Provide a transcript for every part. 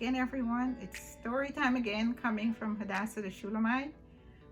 again, everyone. It's story time again, coming from Hadasha Shulamite.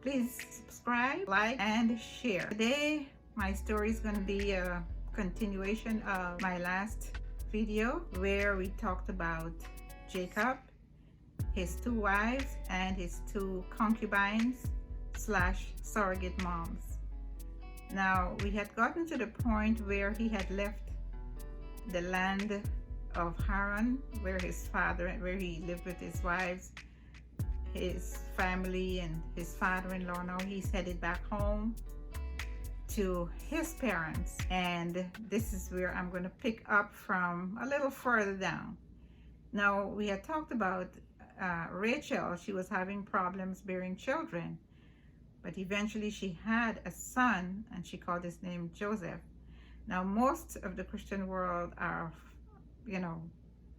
Please subscribe, like, and share. Today, my story is going to be a continuation of my last video where we talked about Jacob, his two wives, and his two concubines / surrogate moms. Now, we had gotten to the point where he had left the land of Haran, where he lived with his wives, his family, and his father-in-law. Now he's headed back home to his parents, and this is where I'm going to pick up from a little further down. Now, we had talked about Rachel. She was having problems bearing children, but eventually she had a son, and she called his name Joseph. Now, most of the Christian world are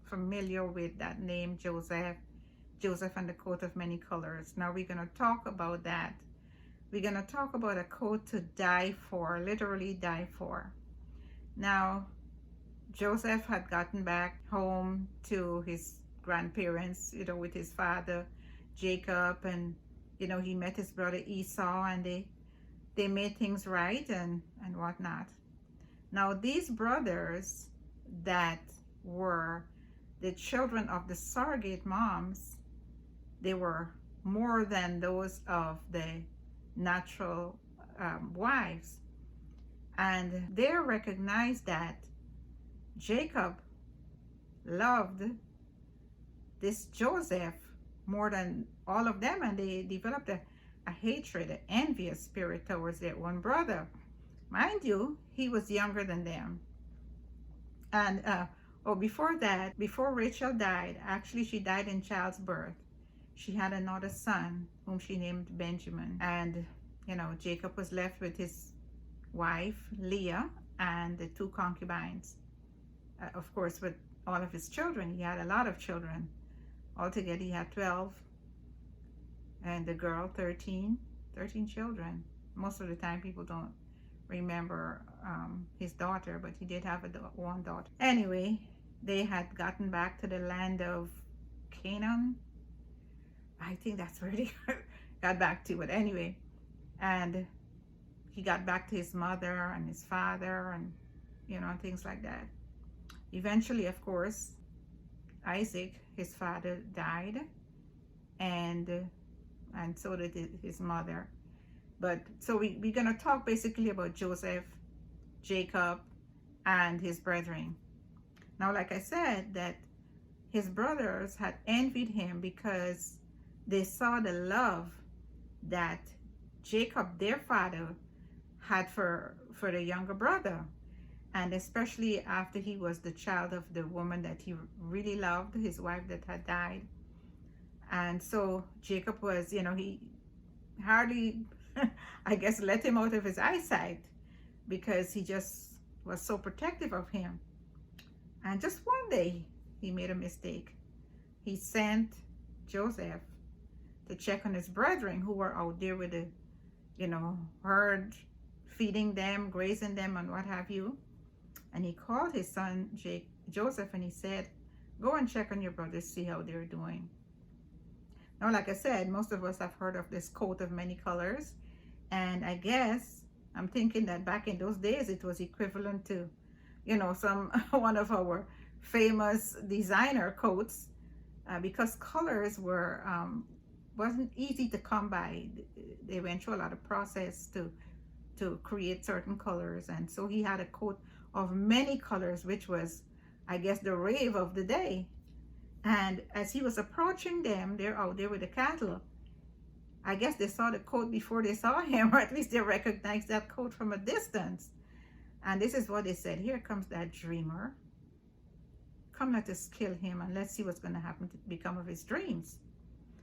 familiar with that name, Joseph and the coat of many colors. Now we're going to talk about that. We're going to talk about a coat to die for, literally die for. Now, Joseph had gotten back home to his grandparents, with his father, Jacob, and, he met his brother Esau, and they made things right and whatnot. Now, these brothers that were the children of the surrogate moms, they were more than those of the natural wives, and they recognized that Jacob loved this Joseph more than all of them, and they developed a hatred, an envious spirit towards their one brother. Mind you, he was younger than them. And before that, before Rachel died, actually she died in childbirth. She had another son whom she named Benjamin. And, Jacob was left with his wife, Leah, and the two concubines. Of course, with all of his children. He had a lot of children. Altogether, he had 12. And the girl, 13 children. Most of the time, people don't remember his daughter, but he did have one daughter. Anyway, they had gotten back to the land of Canaan. I think that's where they got back to. But anyway, and he got back to his mother and his father, and things like that. Eventually, of course, Isaac, his father, died, and so did his mother. But so we're going to talk basically about Joseph, Jacob, and his brethren. Now, like I said, that his brothers had envied him because they saw the love that Jacob, their father, had for the younger brother. And especially after he was the child of the woman that he really loved, his wife that had died. And so Jacob was, he hardly I guess let him out of his eyesight because he just was so protective of him. And just one day he made a mistake. He sent Joseph to check on his brethren who were out there with the herd, feeding them, grazing them, and what have you. And he called his son Joseph, and he said, go and check on your brothers, see how they're doing. Now, like I said, most of us have heard of this coat of many colors. And I guess I'm thinking that back in those days, it was equivalent to, one of our famous designer coats, because colors wasn't easy to come by. They went through a lot of process to create certain colors. And so he had a coat of many colors, which was, I guess, the rave of the day. And as he was approaching them, they're out there with the cattle. I guess they saw the coat before they saw him, or at least they recognized that coat from a distance. And this is what they said: here comes that dreamer. Come, let us kill him, and let's see what's going to happen to become of his dreams.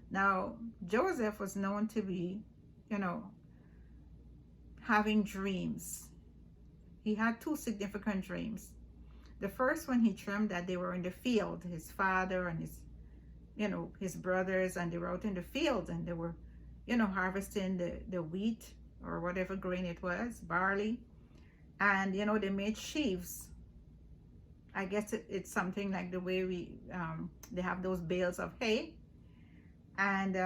Now, Joseph was known to be, having dreams. He had two significant dreams. The first one, he dreamed that they were in the field, his father and his brothers, and they were out in the field, and they were harvesting the wheat or whatever grain it was, barley. And, they made sheaves I guess it's something like the way they have those bales of hay. And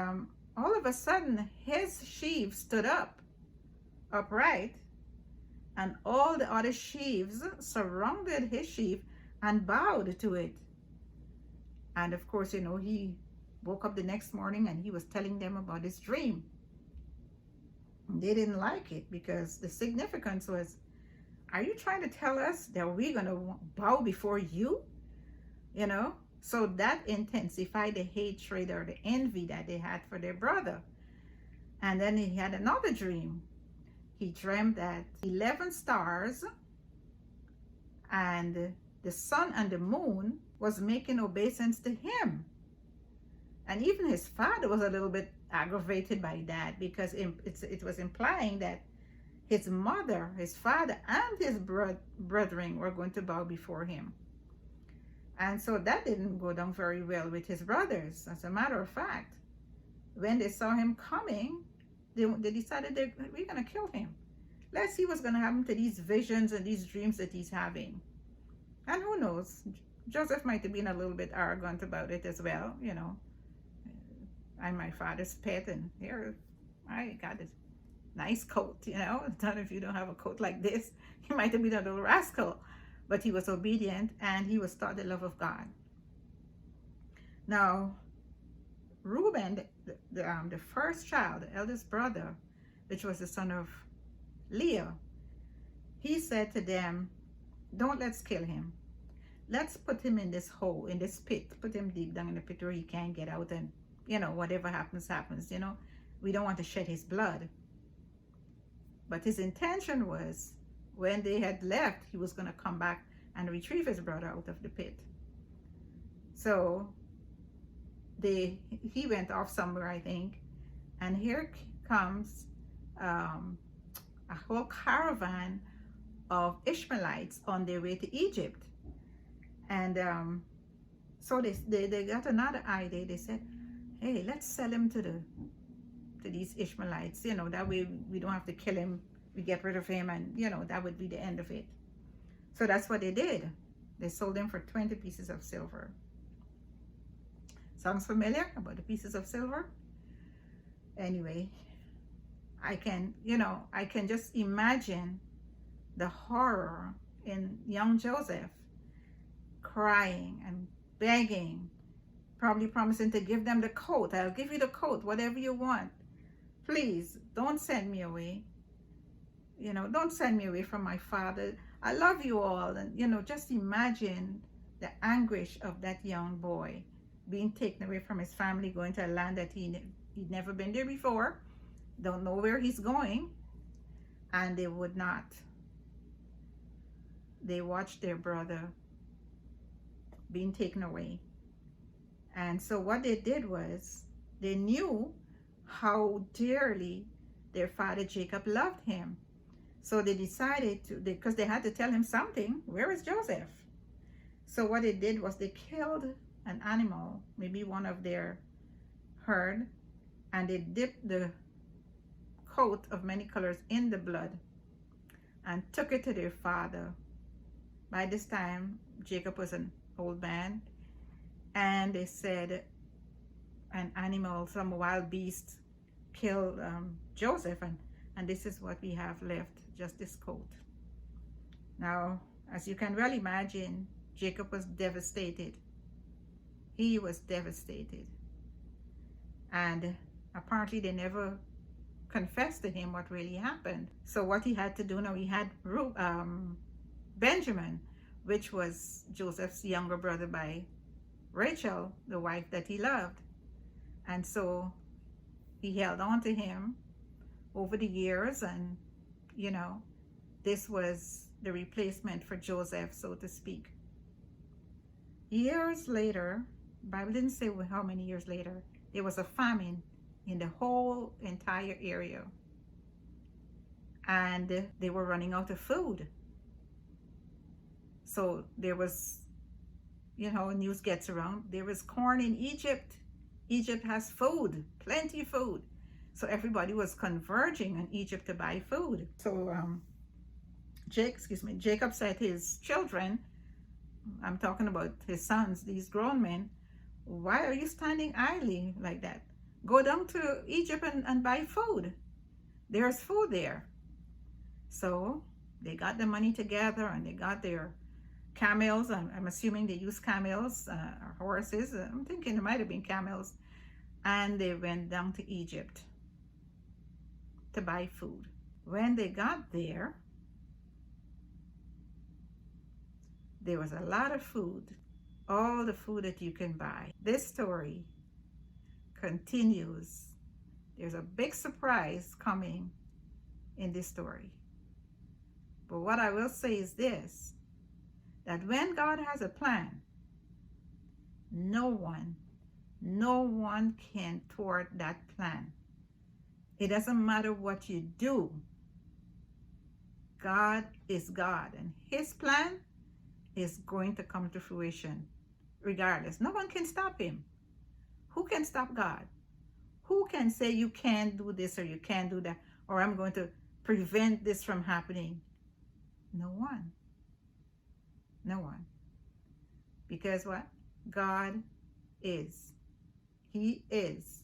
all of a sudden, his sheaf stood up, upright, and all the other sheaves surrounded his sheaf and bowed to it. And of course, he woke up the next morning and he was telling them about his dream. They didn't like it because the significance was, are you trying to tell us that we're going to bow before you? So that intensified the hatred or the envy that they had for their brother. And then he had another dream. He dreamt that 11 stars and the sun and the moon was making obeisance to him. And even his father was a little bit aggravated by that, because it was implying that his mother, his father, and his brethren were going to bow before him. And so that didn't go down very well with his brothers. As a matter of fact, when they saw him coming, they decided we're going to kill him. Let's see what's going to happen to these visions and these dreams that he's having. And who knows, Joseph might have been a little bit arrogant about it as well. I'm my father's pet, and here I got this nice coat. Not if you don't have a coat like this. He might have been a little rascal, but he was obedient and he was taught the love of God. Now, Reuben, the first child, the eldest brother, which was the son of Leah, he said to them, let's kill him. Let's put him in this hole, in this pit. Put him deep down in the pit where he can't get out, and whatever happens. We don't want to shed his blood. But his intention was, when they had left, he was going to come back and retrieve his brother out of the pit. So he went off somewhere, I think, and here comes a whole caravan of Ishmaelites on their way to Egypt. And so they got another idea. They said, hey, let's sell him to these Ishmaelites, that way we don't have to kill him. We get rid of him, and that would be the end of it. So that's what they did. They sold him for 20 pieces of silver. Sounds familiar about the pieces of silver? Anyway, I can just imagine the horror in young Joseph, crying and begging, probably promising to give them the coat. I'll give you the coat, whatever you want. Please don't send me away. Don't send me away from my father. I love you all. And just imagine the anguish of that young boy being taken away from his family, going to a land that he'd never been there before, don't know where he's going, and they would not. They watched their brother being taken away. And so what they did was, they knew how dearly their father Jacob loved him. So they decided to, because they had to tell him something, where is Joseph? So what they did was they killed an animal, maybe one of their herd, and they dipped the coat of many colors in the blood and took it to their father. By this time, Jacob was an old man, and they said an animal, some wild beast, killed Joseph, and this is what we have left, just this coat. Now, as you can well imagine, Jacob was devastated. He was devastated. And apparently they never confessed to him what really happened. So what he had to do now, he had Benjamin, which was Joseph's younger brother by Rachel, the wife that he loved. And so he held on to him over the years, and this was the replacement for Joseph, so to speak. Years later, the Bible didn't say how many years later, there was a famine in the whole entire area, and they were running out of food. So there was, news gets around, there was corn in Egypt. Egypt has food, plenty of food. So everybody was converging on Egypt to buy food. So Jacob said to his children, I'm talking about his sons, these grown men. Why are you standing idly like that? Go down to Egypt and buy food. There's food there. So they got the money together and they got their camels. I'm assuming they used camels or horses. I'm thinking it might have been camels. And they went down to Egypt to buy food. When they got there, there was a lot of food, all the food that you can buy. This story continues. There's a big surprise coming in this story. But what I will say is this, that when God has a plan, no one can thwart that plan. It doesn't matter what you do. God is God, and his plan is going to come to fruition regardless. No one can stop him. Who can stop God? Who can say you can't do this or you can't do that, or I'm going to prevent this from happening? No one. No one. Because what? God is. He is.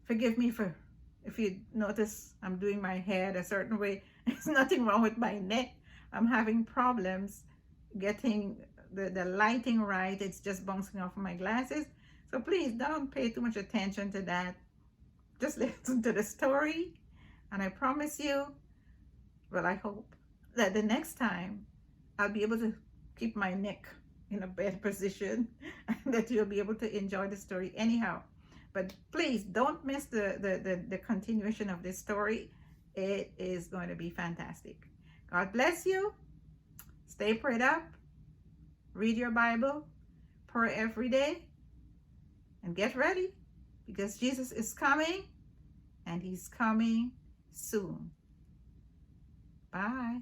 Forgive me for, if you notice I'm doing my hair a certain way. There's nothing wrong with my neck. I'm having problems getting the lighting right. It's just bouncing off of my glasses. So please don't pay too much attention to that. Just listen to the story. And I promise you, well, I hope that the next time I'll be able to keep my neck in a better position and that you'll be able to enjoy the story anyhow. But please don't miss the continuation of this story. It is going to be fantastic. God bless you. Stay prayed up. Read your Bible. Pray every day. And get ready, because Jesus is coming, and he's coming soon. Bye.